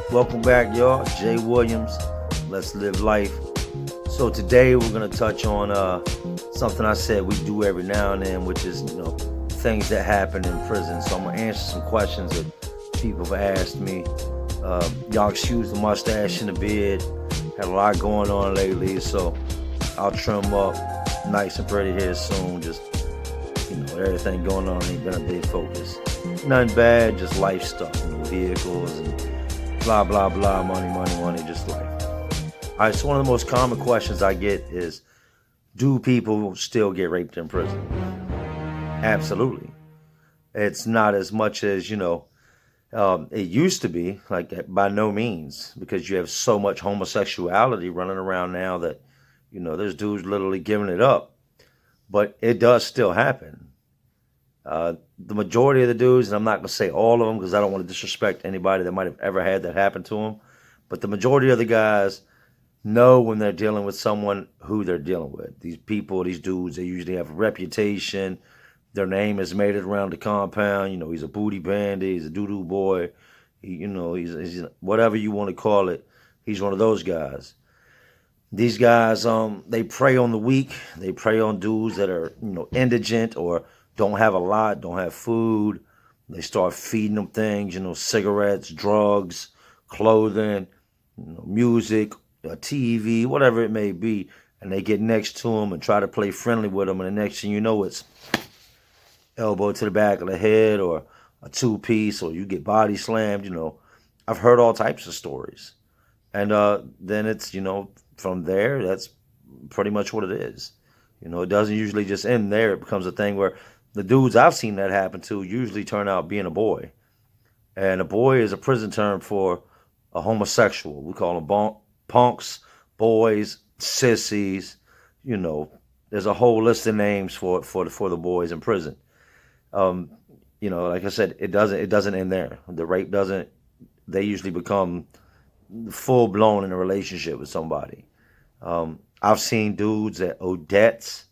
Welcome back, y'all. Jay Williams. Let's live life. So today we're gonna touch on something I said we do every now and then, which is things that happen in prison. So I'm gonna answer some questions that people have asked me. Y'all excuse the mustache and the beard. Had a lot going on lately, so I'll trim up nice and pretty here soon. Just everything going on ain't been a big focus. Nothing bad, just life stuff, vehicles and blah blah blah, money, money, money, just life. All right, so one of the most common questions I get is, do people still get raped in prison? Absolutely. It's not as much as it used to be. Like by no means, because you have so much homosexuality running around now that there's dudes literally giving it up. But it does still happen. The majority of the dudes, and I'm not going to say all of them because I don't want to disrespect anybody that might have ever had that happen to them, but the majority of the guys know when they're dealing with someone who they're dealing with. These people, these dudes, they usually have a reputation. Their name is made it around the compound. He's a booty bandit. He's a doo-doo boy. He's whatever you want to call it. He's one of those guys. These guys, they prey on the weak. They prey on dudes that are, indigent or don't have a lot, don't have food. They start feeding them things, cigarettes, drugs, clothing, music, TV, whatever it may be. And they get next to them and try to play friendly with them. And the next thing you know, it's elbow to the back of the head or a two-piece, or you get body slammed. I've heard all types of stories. And then it's, from there, that's pretty much what it is. It doesn't usually just end there. It becomes a thing where the dudes I've seen that happen to usually turn out being a boy. And a boy is a prison term for a homosexual. We call them punks, boys, sissies. There's a whole list of names for the boys in prison. Like I said, it doesn't end there. The rape doesn't. They usually become full blown in a relationship with somebody. I've seen dudes that owe debts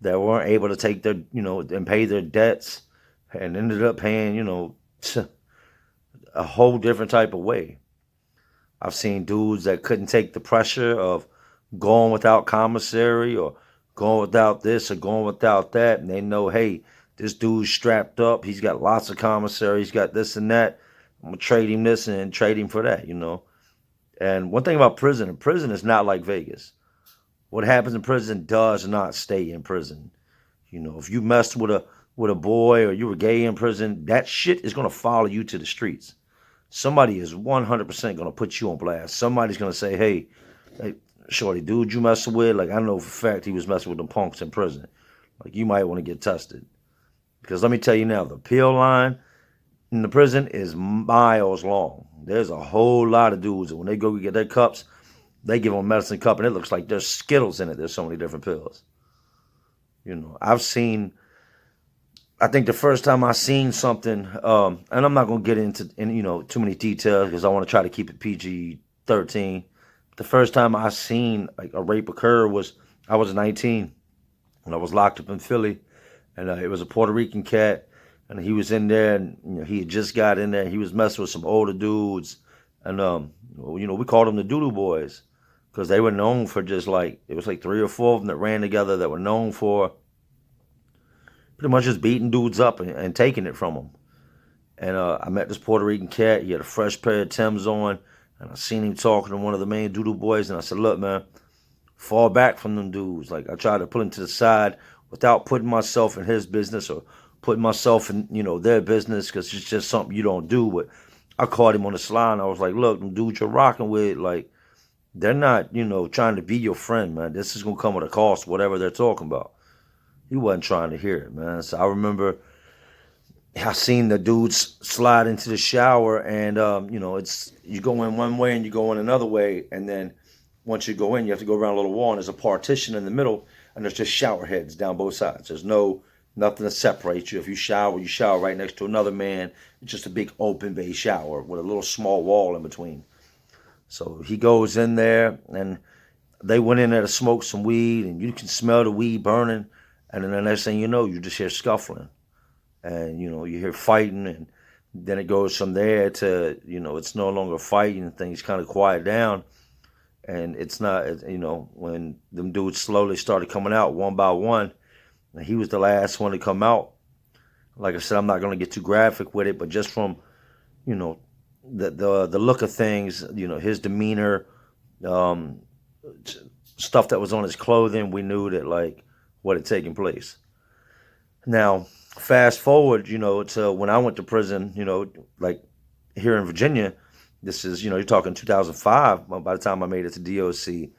that weren't able to take their, and pay their debts, and ended up paying, a whole different type of way. I've seen dudes that couldn't take the pressure of going without commissary or going without this or going without that, and they know, hey, this dude's strapped up. He's got lots of commissary. He's got this and that. I'm gonna trade him this and trade him for that. And one thing about prison is not like Vegas. What happens in prison does not stay in prison. If you messed with a boy or you were gay in prison, that shit is gonna follow you to the streets. Somebody is 100% gonna put you on blast. Somebody's gonna say, hey, shorty, dude, you messing with? Like, I know for a fact he was messing with them punks in prison. Like, you might want to get tested. Because let me tell you now, the pill line in the prison is miles long. There's a whole lot of dudes, and when they go get their cups, they give them a medicine cup, and it looks like there's Skittles in it. There's so many different pills. I think the first time I seen something, and I'm not gonna get into too many details because I want to try to keep it PG-13. The first time I seen like a rape occur was I was 19 when I was locked up in Philly, and it was a Puerto Rican cat, and he was in there, and he had just got in there. He was messing with some older dudes, and we called them the Doodoo Boys because they were known for just it was like 3 or 4 of them that ran together that were known for pretty much just beating dudes up and taking it from them. And I met this Puerto Rican cat. He had a fresh pair of Timbs on, and I seen him talking to one of the main Doodoo Boys, and I said, look, man, fall back from them dudes. Like, I tried to put him to the side without putting myself in his business or putting myself in, their business, because it's just something you don't do. But I caught him on the slide, and I was like, look, them dudes you're rocking with, like, they're not, trying to be your friend, man. This is going to come at a cost, whatever they're talking about. He wasn't trying to hear it, man. So I remember I seen the dudes slide into the shower, and, it's you go in one way and you go in another way, and then once you go in, you have to go around a little wall, and there's a partition in the middle, and there's just shower heads down both sides. There's nothing to separate you. If you shower right next to another man. It's just a big open bay shower with a little small wall in between. So he goes in there, and they went in there to smoke some weed, and you can smell the weed burning. And then the next thing you know, you just hear scuffling. And, you hear fighting, and Then it goes from there to, it's no longer fighting. Things kind of quiet down. And it's not, when them dudes slowly started coming out one by one, and he was the last one to come out. Like I said, I'm not going to get too graphic with it, but just from, you know, the look of things, his demeanor, um, stuff that was on his clothing, we knew that like what had taken place. Now, fast forward, to when I went to prison, like here in Virginia, this is, you're talking 2005. By the time I made it to DOC,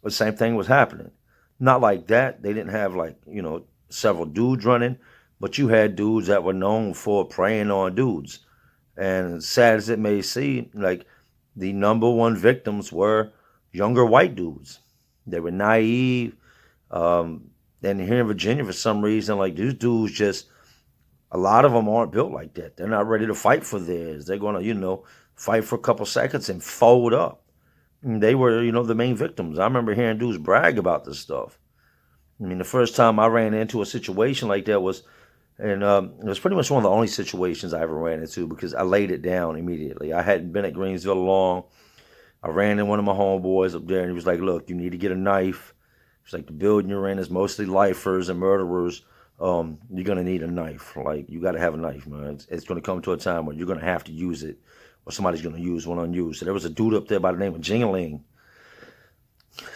the same thing was happening. Not like that. They didn't have like, several dudes running, but you had dudes that were known for preying on dudes. And sad as it may seem, like the number one victims were younger white dudes. They were naive. Um, and here in Virginia, for some reason, like these dudes just, a lot of them aren't built like that. They're not ready to fight for theirs. They're going to, fight for a couple seconds and fold up. And they were, the main victims. I remember hearing dudes brag about this stuff. I mean, the first time I ran into a situation like that was, and it was pretty much one of the only situations I ever ran into because I laid it down immediately. I hadn't been at Greensville long. I ran in one of my homeboys up there, and he was like, "Look, you need to get a knife." It's like the building you're in is mostly lifers and murderers. You're gonna need a knife. Like you got to have a knife, man. It's gonna come to a time where you're gonna have to use it, or somebody's gonna use one on you. So there was a dude up there by the name of Jingling.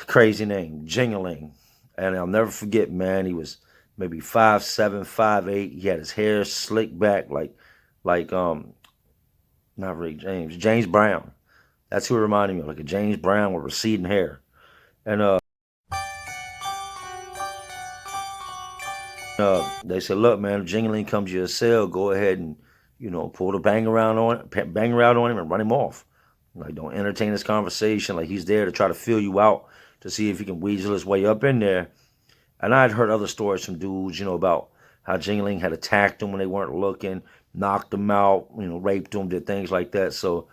Crazy name, Jingling. And I'll never forget, man. He was maybe 5'7", 5'8". He had his hair slicked back like not Rick James, James Brown. That's who it reminded me of, like a James Brown with receding hair. And they said, "Look, man, if Jingling comes to your cell, go ahead and pull the bang around on him, and run him off. Like, don't entertain this conversation. Like, he's there to try to fill you out to see if he can weasel his way up in there." And I had heard other stories from dudes, about how Jingling had attacked them when they weren't looking, knocked them out, raped them, did things like that. So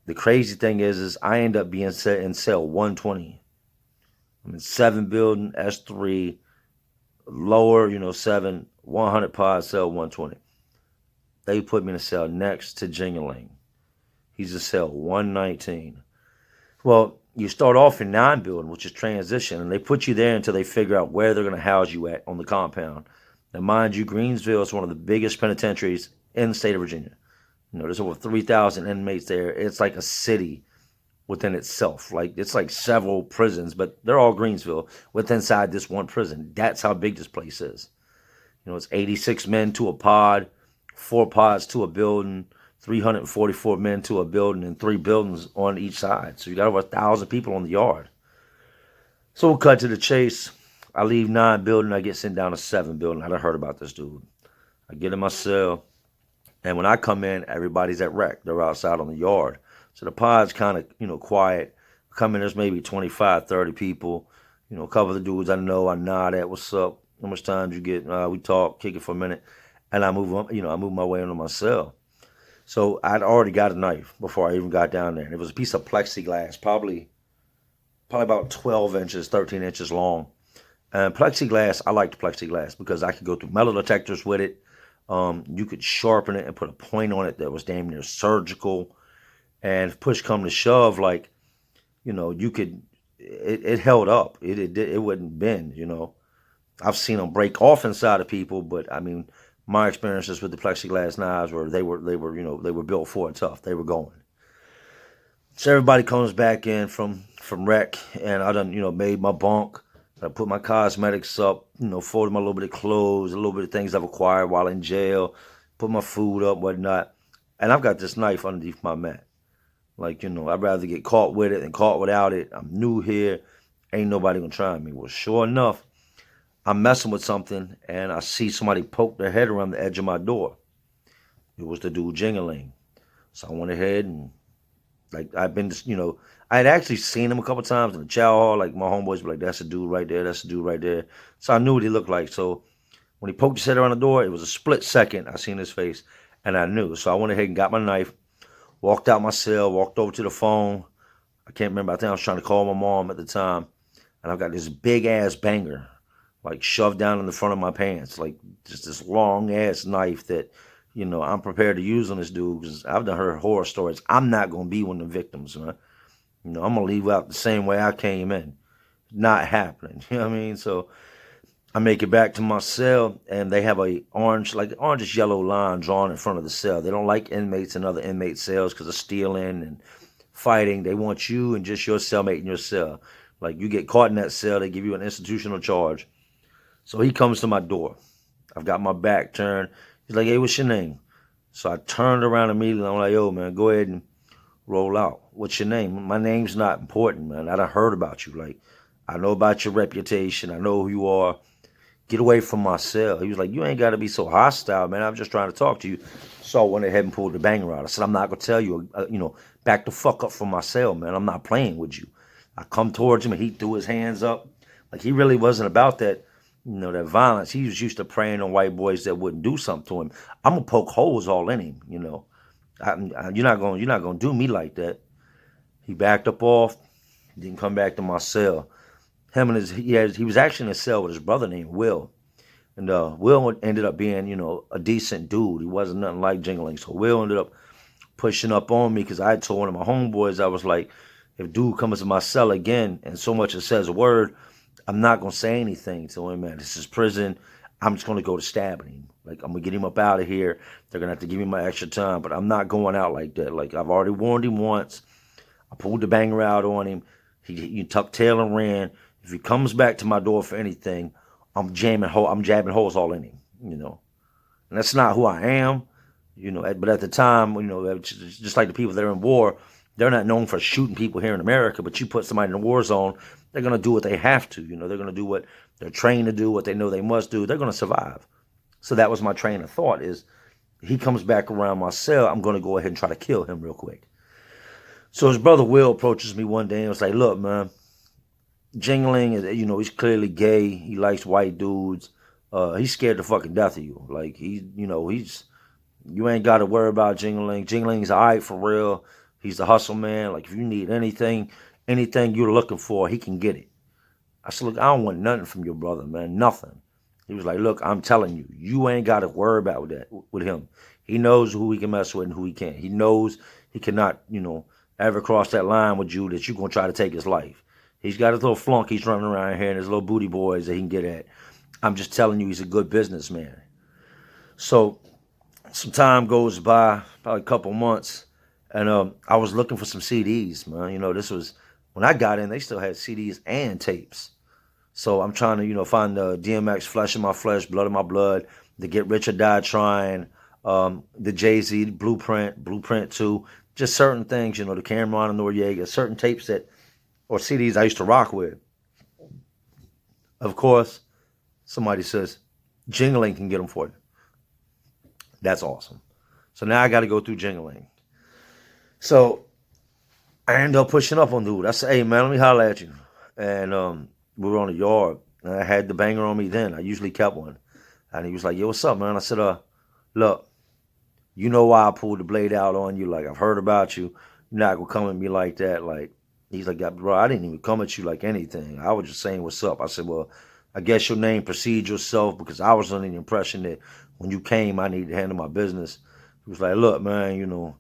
the crazy thing is I end up being set in cell 120. I'm in 7 building, S3, lower, 7, 100 pod, cell 120. They put me in a cell next to Jingling. He's in cell 119. Well, you start off in 9 building, which is transition, and they put you there until they figure out where they're going to house you at on the compound. Now, mind you, Greensville is one of the biggest penitentiaries in the state of Virginia. There's over 3,000 inmates there. It's like a city within itself. Like, it's like several prisons, but they're all Greensville with inside this one prison. That's how big this place is. It's 86 men to a pod, 4 pods to a building, 344 men to a building, and 3 buildings on each side. So you got over 1,000 people on the yard. So we'll cut to the chase. I leave 9 building. I get sent down to 7 building. I done heard about this dude. I get in my cell. And when I come in, everybody's at rec. They're outside on the yard. So the pod's kind of, quiet. I come in, there's maybe 25, 30 people. A couple of the dudes I know, I nod at, "What's up? How much time did you get?" We talk, kick it for a minute. And I move on, I move my way into my cell. So I'd already got a knife before I even got down there. And it was a piece of plexiglass, probably about 12 inches, 13 inches long. And plexiglass, I liked plexiglass because I could go through metal detectors with it. You could sharpen it and put a point on it that was damn near surgical. And if push come to shove, like, you could, it held up. It wouldn't bend, I've seen them break off inside of people, but I mean, my experiences with the plexiglass knives were they were built for it tough. They were going. So everybody comes back in from rec, and I done made my bunk. I put my cosmetics up, folded my little bit of clothes, a little bit of things I've acquired while in jail, put my food up, whatnot, and I've got this knife underneath my mat. Like, I'd rather get caught with it than caught without it. I'm new here, ain't nobody gonna try me. Well, sure enough, I'm messing with something, and I see somebody poke their head around the edge of my door. It was the dude Jingling. So I went ahead and, like, I had actually seen him a couple times in the chow hall. Like, my homeboys were like, "That's a dude right there, that's a dude right there." So I knew what he looked like. So when he poked his head around the door, it was a split second. I seen his face, and I knew. So I went ahead and got my knife, walked out my cell, walked over to the phone. I can't remember. I think I was trying to call my mom at the time. And I've got this big-ass banger, like, shoved down in the front of my pants. Like, just this long-ass knife that, I'm prepared to use on this dude because I've done heard horror stories. I'm not gonna be one of the victims, man. I'm gonna leave out the same way I came in. Not happening. You know what I mean? So I make it back to my cell, and they have a orangish yellow line drawn in front of the cell. They don't like inmates in other inmate cells because of stealing and fighting. They want you and just your cellmate in your cell. Like, you get caught in that cell, they give you an institutional charge. So he comes to my door. I've got my back turned. He's like, "Hey, what's your name?" So I turned around immediately. I'm like, "Yo, man, go ahead and roll out. What's your name?" "My name's not important, man. I done heard about you. Like, I know about your reputation. I know who you are. Get away from my cell." He was like, "You ain't got to be so hostile, man. I'm just trying to talk to you." So I went ahead and pulled the banger out. I said, "I'm not going to tell you, back the fuck up from my cell, man. I'm not playing with you." I come towards him, and he threw his hands up. Like, he really wasn't about that, that violence. He was used to preying on white boys that wouldn't do something to him. I'm going to poke holes all in him, you're not gonna do me like that. He backed up off, didn't come back to my cell. He was actually in a cell with his brother named Will. And Will ended up being, a decent dude. He wasn't nothing like Jingling. So Will ended up pushing up on me because I had told one of my homeboys, I was like, if dude comes to my cell again and so much as says a word, I'm not going to say anything to him, man. This is prison. I'm just going to go to stabbing him. Like, I'm going to get him up out of here. They're going to have to give me my extra time, but I'm not going out like that. Like, I've already warned him once. I pulled the banger out on him. He tucked tail and ran. If he comes back to my door for anything, I'm jabbing holes all in him, And that's not who I am, But at the time, just like the people that are in war, they're not known for shooting people here in America. But you put somebody in a war zone, they're going to do what they have to. They're going to do what they're trained to do, what they know they must do. They're going to survive. So that was my train of thought: is he comes back around my cell, I'm going to go ahead and try to kill him real quick. So his brother Will approaches me one day and was like, "Look, man, Jingling is, he's clearly gay. He likes white dudes. He's scared to fucking death of you. Like, you ain't got to worry about Jingling. Jingling's all right for real. He's the hustle man. Like, if you need anything you're looking for, he can get it." I said, "Look, I don't want nothing from your brother, man. Nothing." He was like, "Look, I'm telling you, you ain't got to worry about that with him. He knows who he can mess with and who he can't. He knows he cannot, ever cross that line with you that you're going to try to take his life. He's got his little flunkies running around here and his little booty boys that he can get at. I'm just telling you, he's a good businessman." So some time goes by, probably a couple months, and I was looking for some CDs, man. This was, when I got in, they still had CDs and tapes. So I'm trying to, find the DMX, Flesh of My Flesh, Blood of My Blood, the Get Rich or Die Trying, the Jay-Z, Blueprint 2, just certain things, the Cameron and Noriega, certain tapes or CDs I used to rock with. Of course, somebody says, Jingling can get them for you. That's awesome. So now I got to go through Jingling. So I end up pushing up on dude. I said, "Hey, man, let me holler at you." And we were on the yard. And I had the banger on me then. I usually kept one. And he was like, "Yo, what's up, man?" I said, "Look, you know why I pulled the blade out on you. Like, I've heard about you. You're not going to come at me like that. Like," he's like, "Bro, I didn't even come at you like anything. I was just saying what's up." I said, "Well, I guess your name precedes yourself, because I was under the impression that when you came, I needed to handle my business." He was like, "Look, man,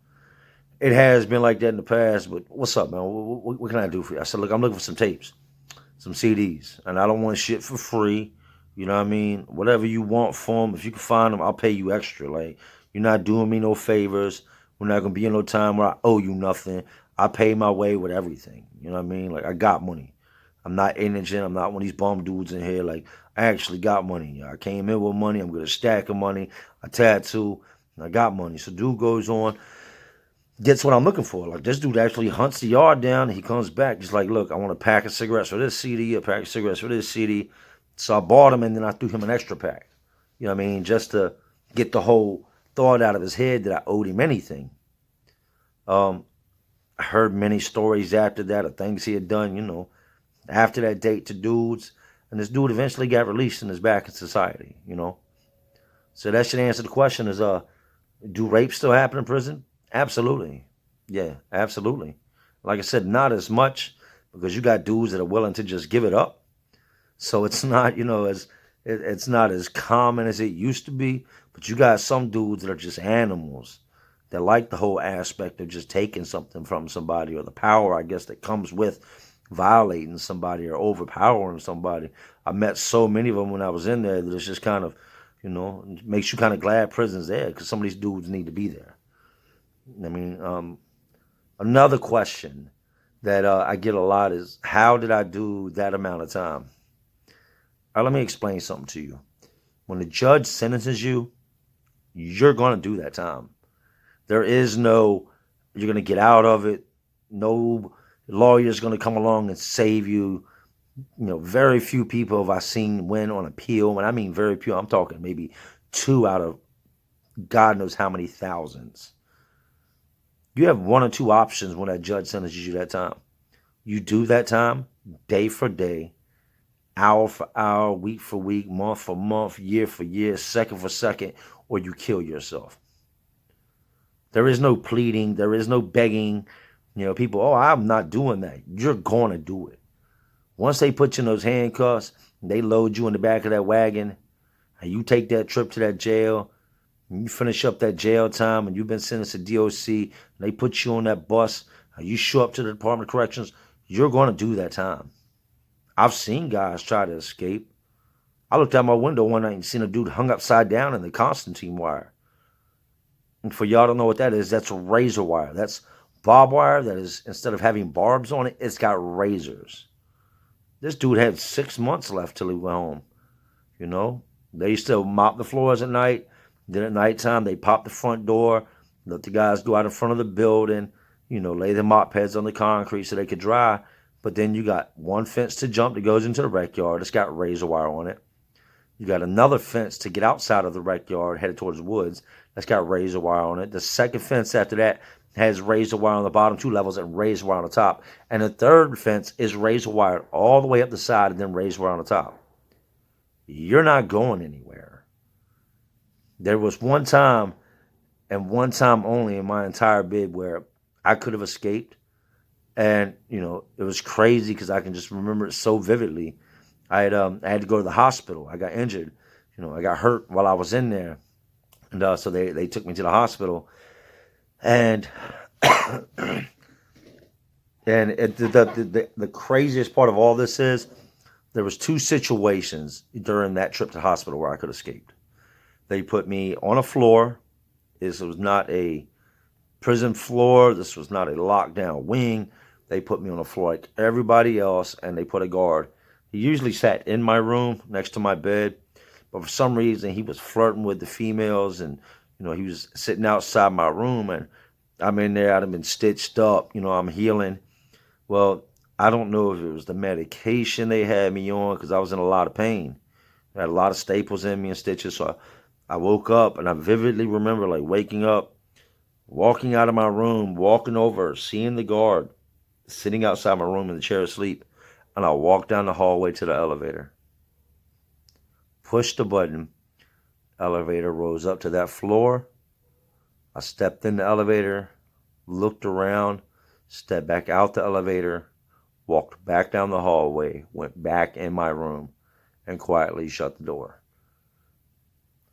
it has been like that in the past, but what's up, man? What can I do for you?" I said, "Look, I'm looking for some tapes, some CDs, and I don't want shit for free. You know what I mean? Whatever you want for them, if you can find them, I'll pay you extra. Like, you're not doing me no favors. We're not going to be in no time where I owe you nothing. I pay my way with everything. You know what I mean? Like, I got money. I'm not indigent. I'm not one of these bum dudes in here. Like, I actually got money. I came in with money. I'm good at stacking money. I tattoo. I got money." So dude goes on, gets what I'm looking for. Like, this dude actually hunts the yard down, and he comes back. He's like, "Look, I want a pack of cigarettes for this CD, a pack of cigarettes for this CD." So I bought him, and then I threw him an extra pack. You know what I mean? Just to get the whole thought out of his head that I owed him anything. I heard many stories after that of things he had done, after that date to dudes. And this dude eventually got released and is back in society, So that should answer the question is, do rapes still happen in prison? Absolutely. Yeah, absolutely. Like I said, not as much, because you got dudes that are willing to just give it up. So it's not, It's not as common as it used to be, but you got some dudes that are just animals that like the whole aspect of just taking something from somebody, or the power, I guess, that comes with violating somebody or overpowering somebody. I met so many of them when I was in there that it's just kind of, it makes you kind of glad prison's there, because some of these dudes need to be there. I mean, another question that I get a lot is, how did I do that amount of time? Let me explain something to you. When the judge sentences you, you're going to do that time. There is no, you're going to get out of it. No lawyer's going to come along and save you. Very few people have I seen win on appeal. When I mean very few, I'm talking maybe 2 out of God knows how many thousands. You have 1 or 2 options when that judge sentences you that time. You do that time day for day, hour for hour, week for week, month for month, year for year, second for second, or you kill yourself. There is no pleading. There is no begging. People, oh, I'm not doing that. You're going to do it. Once they put you in those handcuffs, they load you in the back of that wagon, and you take that trip to that jail, and you finish up that jail time, and you've been sentenced to DOC, and they put you on that bus, and you show up to the Department of Corrections, you're going to do that time. I've seen guys try to escape. I looked out my window one night and seen a dude hung upside down in the Constantine wire. And for y'all don't know what that is, that's razor wire. That's barbed wire that is, instead of having barbs on it, it's got razors. This dude had 6 months left till he went home. They used to mop the floors at night. Then at nighttime, they pop the front door, let the guys go out in front of the building, lay the mop pads on the concrete so they could dry. But then you got one fence to jump that goes into the rec yard. It's got razor wire on it. You got another fence to get outside of the rec yard, headed towards the woods. That's got razor wire on it. The second fence after that has razor wire on the bottom 2 levels and razor wire on the top. And the third fence is razor wire all the way up the side and then razor wire on the top. You're not going anywhere. There was one time, and one time only in my entire bid, where I could have escaped. And, it was crazy because I can just remember it so vividly. I had to go to the hospital. I got injured. I got hurt while I was in there. And so they took me to the hospital. And and the craziest part of all this is, there was 2 situations during that trip to the hospital where I could escape. They put me on a floor. This was not a prison floor. This was not a lockdown wing. They put me on the floor like everybody else, and they put a guard. He usually sat in my room next to my bed, but for some reason he was flirting with the females, and he was sitting outside my room, and I'm in there. I'd have been stitched up. I'm healing. Well, I don't know if it was the medication they had me on, because I was in a lot of pain. I had a lot of staples in me and stitches. So I woke up, and I vividly remember waking up, walking out of my room, walking over, seeing the guard sitting outside my room in the chair asleep. And I walked down the hallway to the elevator, pushed the button, elevator rose up to that floor. I stepped in the elevator, looked around, stepped back out the elevator, walked back down the hallway, went back in my room, and quietly shut the door.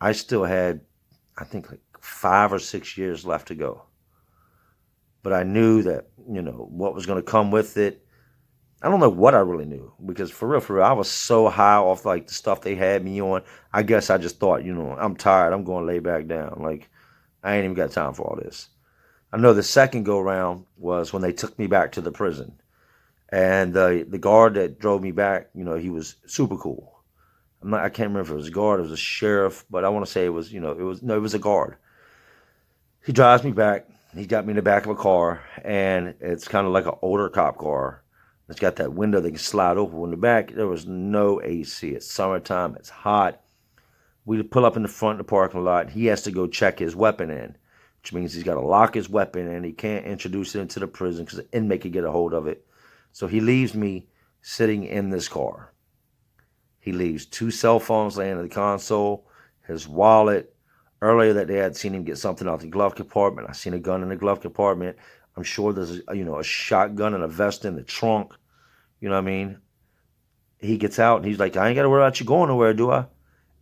I still had, I think, 5 or 6 years left to go. But I knew that, what was going to come with it. I don't know what I really knew, because for real, I was so high off the stuff they had me on. I guess I just thought, I'm tired. I'm going to lay back down. I ain't even got time for all this. I know the second go round was when they took me back to the prison. And the guard that drove me back, he was super cool. I can't remember if it was a guard, it was a sheriff, but I want to say it was a guard. He drives me back. He got me in the back of a car, and it's kind of like an older cop car. It's got that window that can slide open. In the back, there was no AC. It's summertime. It's hot. We pull up in the front of the parking lot. He has to go check his weapon in, which means he's got to lock his weapon in. He can't introduce it into the prison because the inmate could get a hold of it. So he leaves me sitting in this car. He leaves 2 cell phones laying in the console, his wallet. Earlier that day, I'd seen him get something out the glove compartment. I seen a gun in the glove compartment. I'm sure there's a shotgun and a vest in the trunk. You know what I mean? He gets out and he's like, I ain't got to worry about you going nowhere, do I?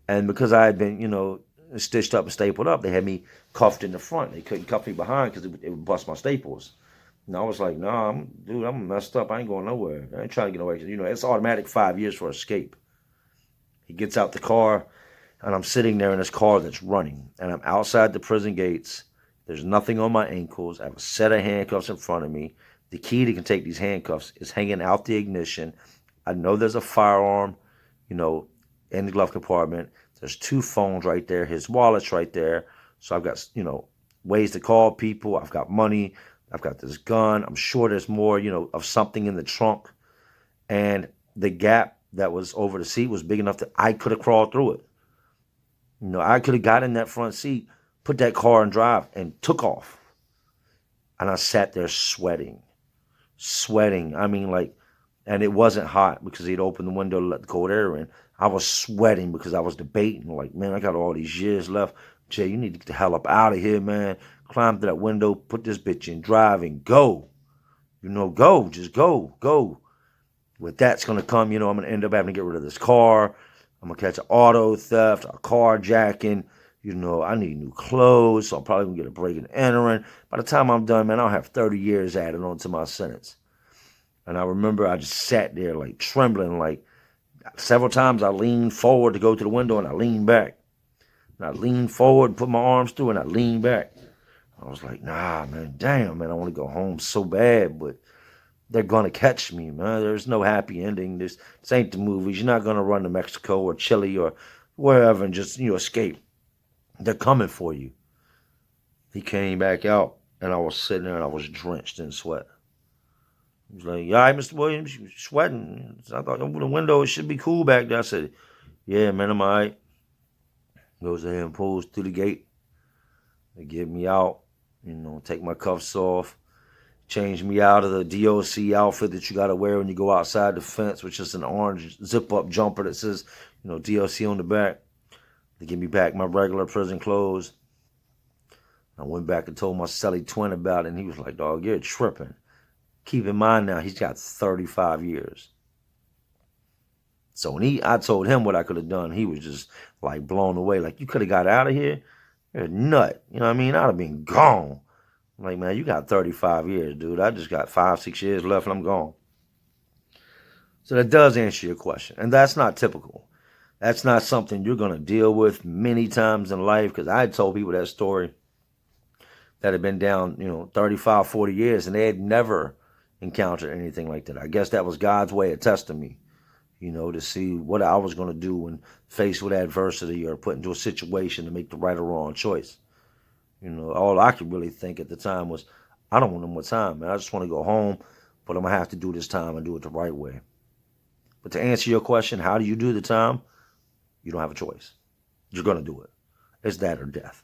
And because I had been, stitched up and stapled up, they had me cuffed in the front. They couldn't cuff me behind because it would bust my staples. And I was like, nah, I'm messed up. I ain't going nowhere. I ain't trying to get away. It's automatic 5 years for escape. He gets out the car, and I'm sitting there in this car that's running. And I'm outside the prison gates. There's nothing on my ankles. I have a set of handcuffs in front of me. The key that can take these handcuffs is hanging out the ignition. I know there's a firearm, in the glove compartment. There's 2 phones right there. His wallet's right there. So I've got, ways to call people. I've got money. I've got this gun. I'm sure there's more, of something in the trunk. And the gap that was over the seat was big enough that I could have crawled through it. I could have got in that front seat, put that car in drive, and took off. And I sat there sweating. I mean, and it wasn't hot because he'd opened the window to let the cold air in. I was sweating because I was debating, man, I got all these years left. Jay, you need to get the hell up out of here, man. Climb through that window, put this bitch in drive, and go. Go. Just go. With that's going to come, I'm going to end up having to get rid of this car. I'm going to catch an auto theft, a carjacking. I need new clothes, so I'm probably going to get a break and entering. By the time I'm done, man, I'll have 30 years added on to my sentence. And I remember I just sat there, trembling, several times I leaned forward to go to the window, and I leaned back. And I leaned forward, put my arms through, and I leaned back. I was like, nah, man, damn, man, I want to go home so bad, but they're going to catch me, man. There's no happy ending. This ain't the movies. You're not going to run to Mexico or Chile or wherever and just, escape. They're coming for you. He came back out, and I was sitting there, and I was drenched in sweat. He was like, "Yeah, all right, Mr. Williams, you sweating." So I thought, open the window, it should be cool back there. I said, "Yeah, man, I'm all right." Goes ahead and pulls through the gate. They get me out, take my cuffs off, change me out of the DOC outfit that you got to wear when you go outside the fence, which is an orange zip-up jumper that says, DOC on the back. They give me back my regular prison clothes. I went back and told my celly twin about it, and he was like, "Dog, you're tripping." Keep in mind now, he's got 35 years. So when I told him what I could have done, he was just blown away. You could have got out of here? You're a nut. You know what I mean? I'd have been gone. I'm like, man, you got 35 years, dude. I just got 5-6 years left and I'm gone. So that does answer your question. And that's not typical. That's not something you're going to deal with many times in life, because I had told people that story that had been down, 35, 40 years, and they had never encountered anything like that. I guess that was God's way of testing me, to see what I was going to do when faced with adversity or put into a situation to make the right or wrong choice. All I could really think at the time was, I don't want no more time, man. I just want to go home, but I'm going to have to do this time and do it the right way. But to answer your question, how do you do the time? You don't have a choice. You're going to do it. It's that or death.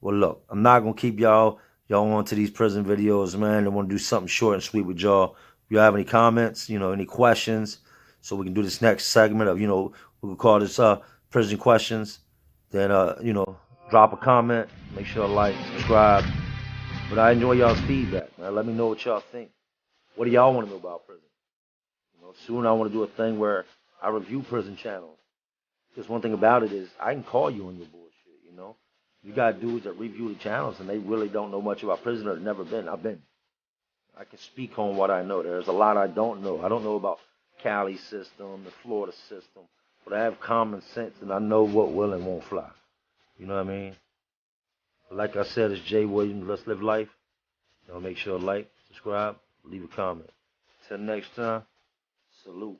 Well, look, I'm not going to keep y'all on to these prison videos, man. I want to do something short and sweet with y'all. If you have any comments, any questions, so we can do this next segment of, we can call this prison questions, then, drop a comment, make sure to like, subscribe. But I enjoy y'all's feedback, man. Let me know what y'all think. What do y'all want to know about prison? Soon I want to do a thing where I review prison channels. Because one thing about it is I can call you on your bullshit, You got dudes that review the channels and they really don't know much about prison or never been. I've been. I can speak on what I know. There's a lot I don't know. I don't know about Cali system, the Florida system. But I have common sense and I know what will and won't fly. You know what I mean? But like I said, it's Jay Williams. Let's live life. Make sure to like, subscribe, leave a comment. Till next time, salute.